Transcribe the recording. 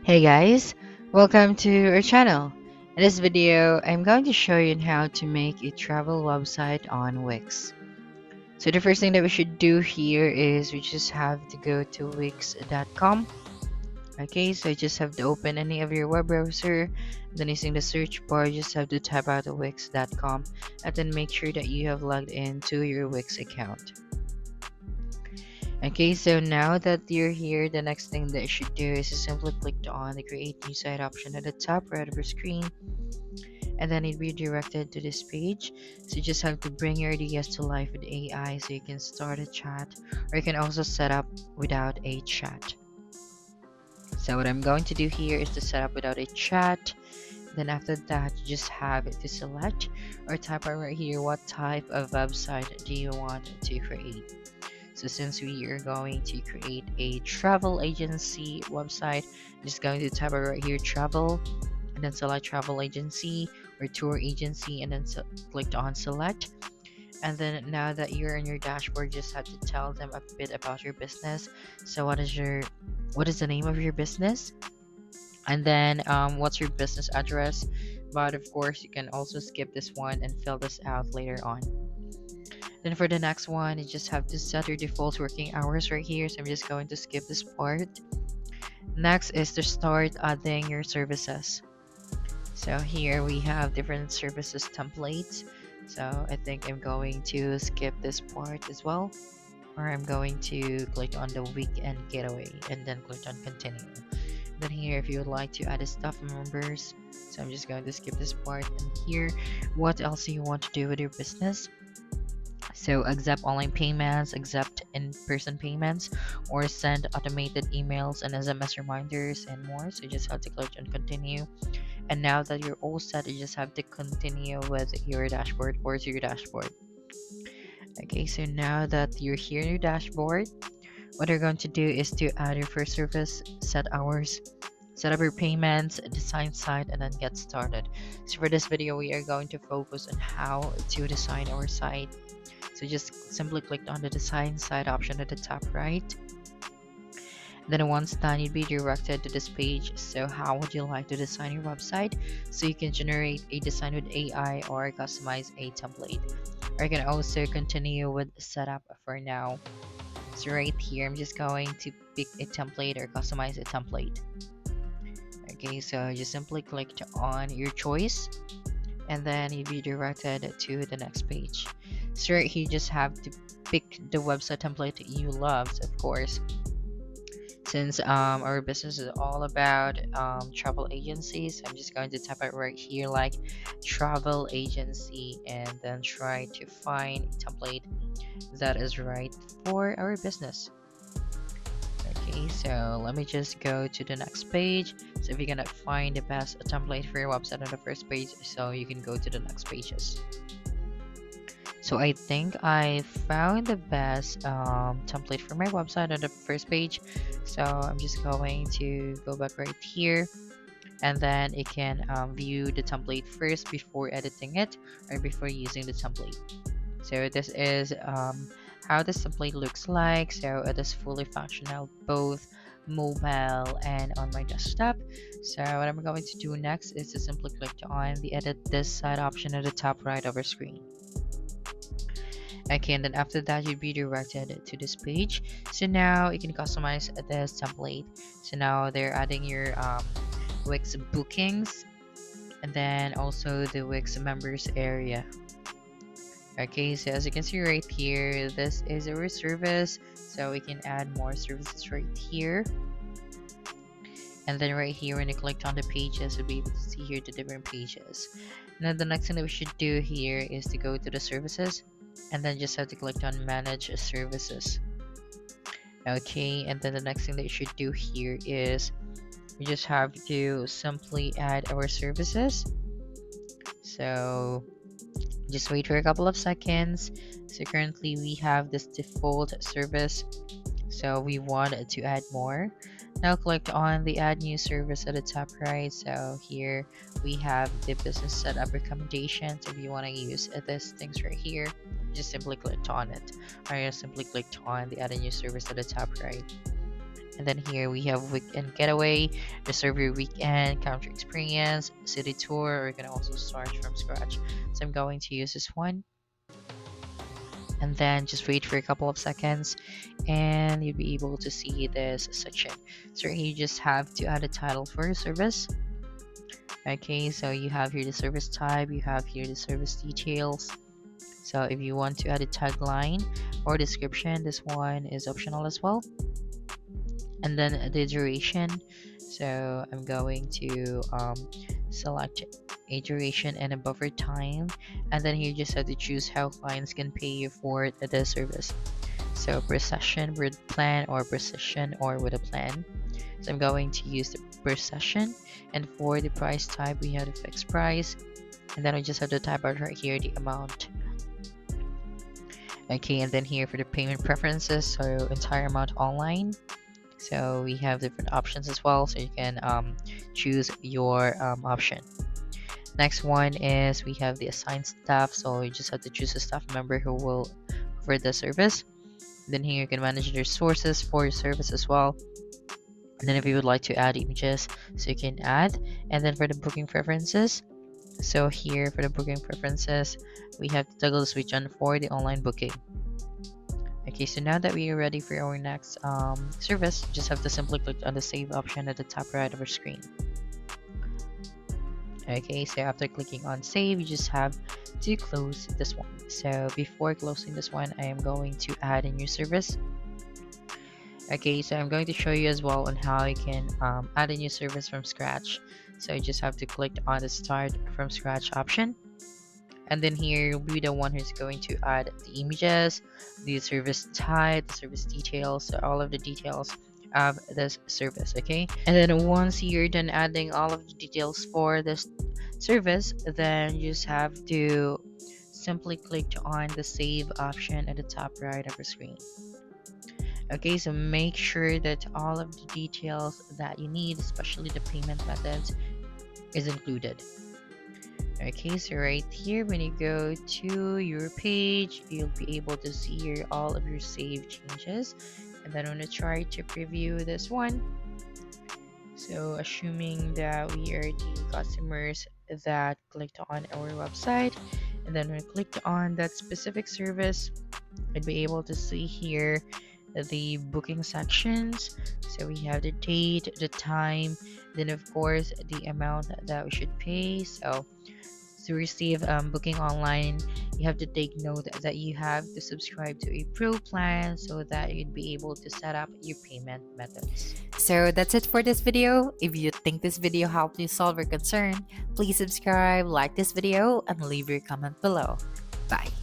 Hey guys, welcome to our channel. In this video, I'm going to show you how to make a travel website on Wix. So the first thing that we should do here is we just have to go to wix.com. Okay, so you just have to open any of your web browser, then using the search bar, you just have to type out wix.com and then make sure that you have logged into your Wix account. Okay, so now that you're here, the next thing that you should do is to simply click on the create new site option at the top right of your screen, and then it redirected to this page. So you just have to bring your ideas to life with AI so you can start a chat, or you can also set up without a chat. So what I'm going to do here is to set up without a chat. Then after that, you just have to select or type out right here what type of website do you want to create. So since we are going to create a travel agency website, I'm just going to type out right here travel, and then select travel agency or tour agency, and then click on select. And then now that you're in your dashboard, you just have to tell them a bit about your business. So what is the name of your business? And then what's your business address? But of course, you can also skip this one and fill this out later on. Then for the next one, you just have to set your default working hours right here. So I'm just going to skip this part. Next is to start adding your services. So here we have different services templates. So I think I'm going to skip this part as well. Or I'm going to click on the weekend getaway and then click on continue. Then here if you would like to add a staff members, so I'm just going to skip this part. And here, what else do you want to do with your business? So accept online payments, accept in-person payments, or send automated emails and SMS reminders and more. So you just have to click on continue. And now that you're all set, you just have to continue with your dashboard or to your dashboard. Okay, so now that you're here in your dashboard, what you're going to do is to add your first service, set hours, set up your payments, design site, and then get started. So for this video, we are going to focus on how to design our site. So just simply click on the design site option at the top right. Then once done, you'd be directed to this page. So how would you like to design your website? So you can generate a design with AI or customize a template. Or you can also continue with setup for now. So right here, I'm just going to pick a template or customize a template. Okay, so just simply click on your choice, and then you'll be directed to the next page. So right here, you just have to pick the website template that you love, of course. Since our business is all about travel agencies, I'm just going to type it right here like travel agency, and then try to find a template that is right for our business. Okay, so let me just go to the next page. So if you're gonna find the best template for your website on the first page, so you can go to the next pages. So I think I found the best template for my website on the first page. So I'm just going to go back right here, and then it can view the template first before editing it or before using the template. So this is how this template looks like. So it is fully functional both mobile and on my desktop. So what I'm going to do next is to simply click on the edit this site option at the top right of our screen. Okay, and then after that, you'd be directed to this page. So now you can customize this template. So now they're adding your Wix bookings, and then also the Wix members area. Okay, so as you can see right here, this is our service, so we can add more services right here. And then right here, when you click on the pages, you'll be able to see here the different pages. Now the next thing that we should do here is to go to the services, and then just have to click on manage services. Okay, and then the next thing that you should do here is we just have to simply add our services. So just wait for a couple of seconds. So currently we have this default service, so we want to add more. Now click on the add new service at the top right. So here we have the business setup recommendations. If you want to use these things right here, just simply click on it, or just simply click on the add a new service at the top right. And then here we have weekend getaway, reserve your weekend, country experience, city tour, or you can also start from scratch. So I'm going to use this one. And then just wait for a couple of seconds and you'll be able to see this section. So you just have to add a title for your service. Okay, so you have here the service type, you have here the service details. So if you want to add a tagline or description, this one is optional as well. And then the duration, so I'm going to select a duration and a buffer time, and then you just have to choose how clients can pay you for the service. So per session with plan, or per session or with a plan. So I'm going to use the per session, and for the price type we have the fixed price, and then I just have to type out right here the amount. Okay, and then here for the payment preferences, so entire amount online. So we have different options as well, so you can choose your option. Next one is we have the assigned staff, so you just have to choose a staff member who will offer the service. Then here you can manage the resources for your service as well. And then if you would like to add images, so you can add. And then for the booking preferences, so here for the booking preferences we have to toggle the switch on for the online booking. Okay, so now that we are ready for our next service, just have to simply click on the save option at the top right of our screen. Okay, so after clicking on save, you just have to close this one. So before closing this one, I am going to add a new service. Okay, so I'm going to show you as well on how you can add a new service from scratch. So you just have to click on the start from scratch option. And then here you'll be the one who's going to add the images, the service type, the service details, so all of the details of this service. Okay, and then once you're done adding all of the details for this service, then you just have to simply click on the save option at the top right of the screen. Okay, so make sure that all of the details that you need, especially the payment methods, is included. Okay, so right here when you go to your page, you'll be able to see here all of your saved changes. And then I'm going to try to preview this one. So assuming that we are the customers that clicked on our website, and then when I clicked on that specific service, I'd be able to see here the booking sections. So we have the date, the time, then of course the amount that we should pay. So to receive booking online, you have to take note that you have to subscribe to a pro plan so that you'd be able to set up your payment methods. So that's it for this video. If you think this video helped you solve your concern, please subscribe, like this video, and leave your comment below. Bye.